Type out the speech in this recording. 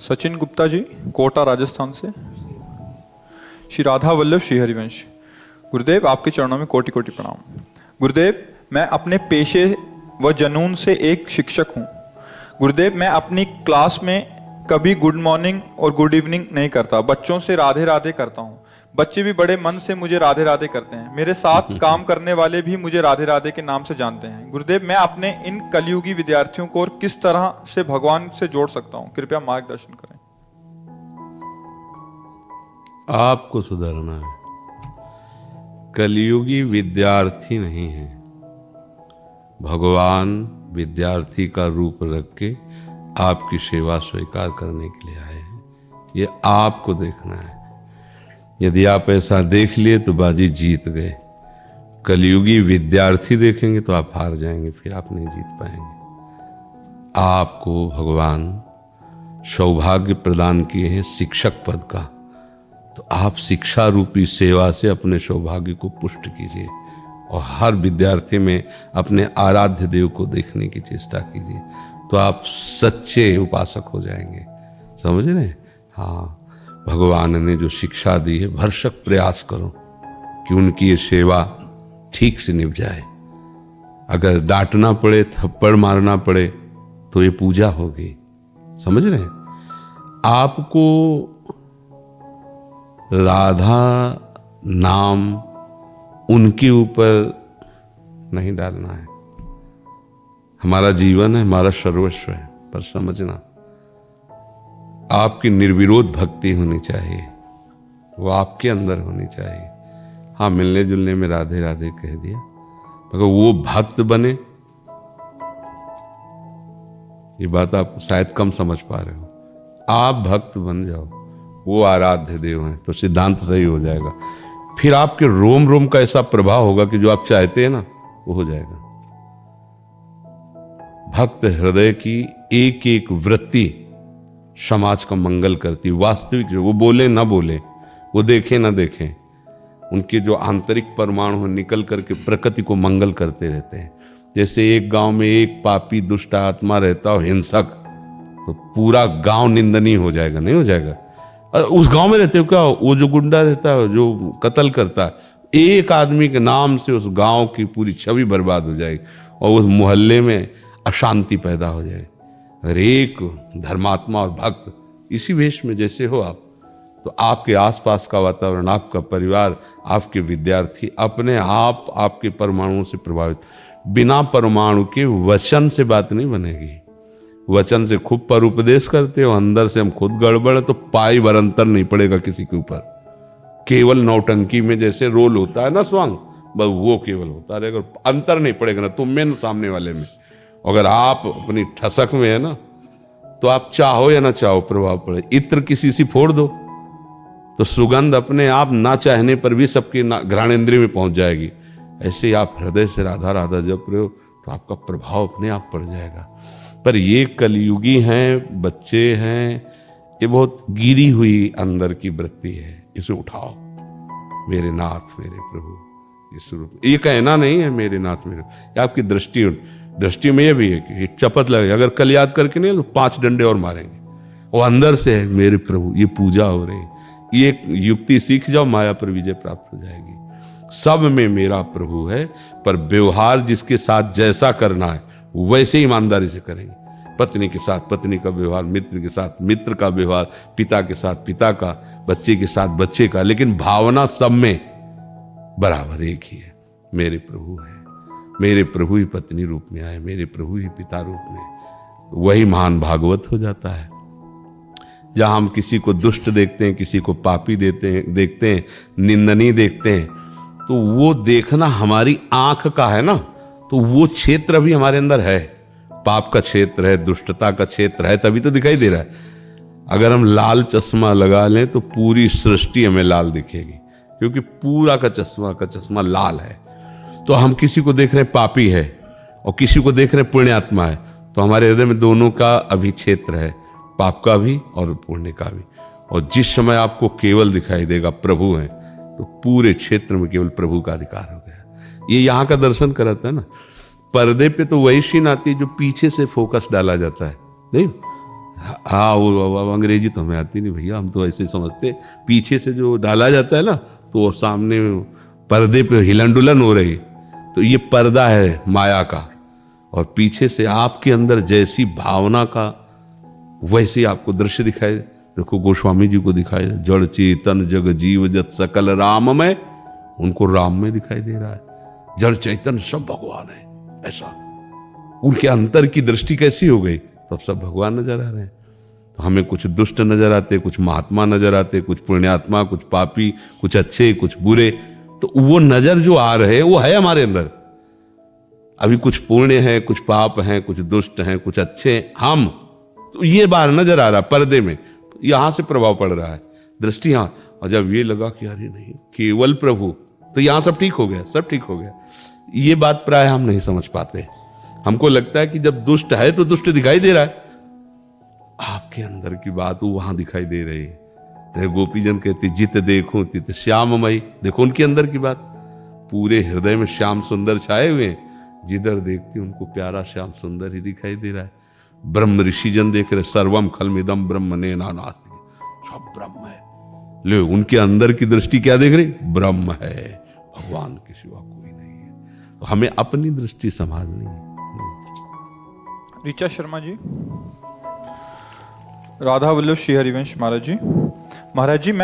सचिन गुप्ता जी, कोटा राजस्थान से। श्री राधा वल्लभ श्री हरिवंश। गुरुदेव, आपके चरणों में कोटि कोटि प्रणाम। गुरुदेव, मैं अपने पेशे व जनून से एक शिक्षक हूँ। गुरुदेव, मैं अपनी क्लास में कभी गुड मॉर्निंग और गुड इवनिंग नहीं करता। बच्चों से राधे राधे करता हूँ। बच्चे भी बड़े मन से मुझे राधे राधे करते हैं। मेरे साथ काम करने वाले भी मुझे राधे राधे के नाम से जानते हैं। गुरुदेव, मैं अपने इन कलयुगी विद्यार्थियों को और किस तरह से भगवान से जोड़ सकता हूँ? कृपया मार्गदर्शन करें। आपको सुधरना है। कलयुगी विद्यार्थी नहीं है, भगवान विद्यार्थी का रूप रख के आपकी सेवा स्वीकार करने के लिए आए हैं। ये आपको देखना है। यदि आप ऐसा देख लिए तो बाजी जीत गए। कलयुगी विद्यार्थी देखेंगे तो आप हार जाएंगे, फिर आप नहीं जीत पाएंगे। आपको भगवान सौभाग्य प्रदान किए हैं शिक्षक पद का, तो आप शिक्षा रूपी सेवा से अपने सौभाग्य को पुष्ट कीजिए और हर विद्यार्थी में अपने आराध्य देव को देखने की चेष्टा कीजिए, तो आप सच्चे उपासक हो जाएंगे। समझ रहे हैं? हाँ, भगवान ने जो शिक्षा दी है, भरसक प्रयास करो कि उनकी ये सेवा ठीक से निभ जाए। अगर डांटना पड़े, थप्पड़ मारना पड़े, तो ये पूजा होगी। समझ रहे हैं? आपको राधा नाम उनके ऊपर नहीं डालना है। हमारा जीवन है, हमारा सर्वस्व है, पर समझना आपकी निर्विरोध भक्ति होनी चाहिए, वो आपके अंदर होनी चाहिए। हाँ, मिलने जुलने में राधे राधे कह दिया, मगर वो भक्त बने, ये बात आप शायद कम समझ पा रहे हो। आप भक्त बन जाओ, वो आराध्य देव हैं, तो सिद्धांत सही हो जाएगा। फिर आपके रोम रोम का ऐसा प्रभाव होगा कि जो आप चाहते हैं ना, वो हो जाएगा। भक्त हृदय की एक एक वृत्ति समाज का मंगल करती। वास्तविक जो वो बोले ना बोले, वो देखें ना देखें, उनके जो आंतरिक परमाणु निकल करके प्रकृति को मंगल करते रहते हैं। जैसे एक गांव में एक पापी दुष्ट आत्मा रहता हो, हिंसक, तो पूरा गांव निंदनीय हो जाएगा, नहीं हो जाएगा? उस गांव में रहते हो क्या, वो जो गुंडा रहता है, जो कत्ल करता है, एक आदमी के नाम से उस गांव की पूरी छवि बर्बाद हो जाएगी और उस मोहल्ले में अशांति पैदा हो जाए। अगर एक धर्मात्मा और भक्त इसी वेश में जैसे हो आप, तो आपके आसपास का वातावरण, आपका परिवार, आपके विद्यार्थी अपने आप आपके परमाणुओं से प्रभावित। बिना परमाणु के वचन से बात नहीं बनेगी। वचन से खूब पर उपदेश करते हो, अंदर से हम खुद गड़बड़, तो पाई बरंतर नहीं पड़ेगा किसी के ऊपर। केवल नौटंकी में जैसे रोल होता है ना स्वांग, बस वो केवल होता रहेगा, अंतर नहीं पड़ेगा ना तुम में ना सामने वाले में। अगर आप अपनी ठसक में है ना, तो आप चाहो या ना चाहो प्रभाव पड़े। इत्र किसी सी फोड़ दो तो सुगंध अपने आप ना चाहने पर भी सबके घ्राणेंद्रिय में पहुंच जाएगी। ऐसे ही आप हृदय से राधा राधा जप रहे हो तो आपका प्रभाव अपने आप पड़ जाएगा। पर ये कलयुगी हैं, बच्चे हैं, ये बहुत गिरी हुई अंदर की वृत्ति है। इसे उठाओ, मेरे नाथ मेरे प्रभु, ये स्वरूप। ये कहना नहीं है मेरे नाथ मेरे, ये आपकी दृष्टि में ये भी है कि चपत लगे, अगर कल याद करके नहीं तो 5 डंडे और मारेंगे। वो अंदर से है मेरे प्रभु, ये पूजा हो रही है। ये युक्ति सीख जाओ, माया पर विजय प्राप्त हो जाएगी। सब में मेरा प्रभु है, पर व्यवहार जिसके साथ जैसा करना है वैसे ईमानदारी से करेंगे। पत्नी के साथ पत्नी का व्यवहार, मित्र के साथ मित्र का व्यवहार, पिता के साथ पिता का, बच्चे के साथ बच्चे का, लेकिन भावना सब में बराबर एक ही है। मेरे प्रभु है, मेरे प्रभु ही पत्नी रूप में आए, मेरे प्रभु ही पिता रूप में। वही महान भागवत हो जाता है। जहां हम किसी को दुष्ट देखते हैं, किसी को पापी देखते हैं, निंदनीय देखते हैं, तो वो देखना हमारी आंख का है ना, तो वो क्षेत्र भी हमारे अंदर है। पाप का क्षेत्र है, दुष्टता का क्षेत्र है, तभी तो दिखाई दे रहा है। अगर हम लाल चश्मा लगा लें तो पूरी सृष्टि हमें लाल दिखेगी, क्योंकि पूरा का चश्मा लाल है। तो हम किसी को देख रहे हैं पापी है और किसी को देख रहे हैं पुण्यात्मा है, तो हमारे हृदय में दोनों का अभी क्षेत्र है, पाप का भी और पुण्य का भी। और जिस समय आपको केवल दिखाई देगा प्रभु है, तो पूरे क्षेत्र में केवल प्रभु का अधिकार हो गया। ये यहाँ का दर्शन कराता है ना। पर्दे पे तो वही सीन आती है जो पीछे से फोकस डाला जाता है, नहीं हाँ वो अंग्रेजी तो हमें आती नहीं भैया, हम तो ऐसे समझते पीछे से जो डाला जाता है ना तो वो सामने पर्दे पे हिलन डुलन हो रही, तो ये पर्दा है माया का, और पीछे से आपके अंदर जैसी भावना का वैसे ही आपको दृश्य दिखाई। देखो गोस्वामी जी को दिखाई, जड़ चेतन जग जीव जत सकल राम में, उनको राम में दिखाई दे रहा है। जड़ चैतन्य सब भगवान है, ऐसा उनके अंतर की दृष्टि कैसी हो गई, तब सब भगवान नजर आ रहे हैं। तो हमें कुछ दुष्ट नजर आते, कुछ महात्मा नजर आते, कुछ पुण्यात्मा, कुछ पापी, कुछ अच्छे, कुछ बुरे। तो वो नजर जो आ रहे हैं वो है हमारे अंदर। अभी कुछ पुण्य है, कुछ पाप हैं, कुछ दुष्ट हैं, कुछ अच्छे हैं, हम तो ये बाहर नजर आ रहा है पर्दे में, यहां से प्रभाव पड़ रहा है दृष्टि यहाँ। और जब ये लगा कि अरे नहीं केवल प्रभु, तो यहां सब ठीक हो गया, सब ठीक हो गया। ये बात प्राय हम नहीं समझ पाते। हमको लगता है कि जब दुष्ट है तो दुष्ट दिखाई दे रहा है, आपके अंदर की बात वो वहां दिखाई दे रही है। गोपीजन कहते जित देखो तित श्याममयी, देखो उनके अंदर की बात, पूरे हृदय में श्याम सुंदर छाए हुए हैं, जिधर देखते उनको प्यारा श्याम सुंदर ही दिखाई दे रहा है। ब्रह्म ऋषिजन देख रहे, सर्वम खलमिदम ब्रह्म ने नास्ति, सब ब्रह्म है। ले उनके अंदर की दृष्टि क्या देख रही, ब्रह्म है, भगवान के सिवा कोई नहीं है। तो हमें अपनी दृष्टि संभालनी है। ऋचा शर्मा जी। राधा वल्लभ श्री हरिवंश महाराज जी। महाराज जी, मैं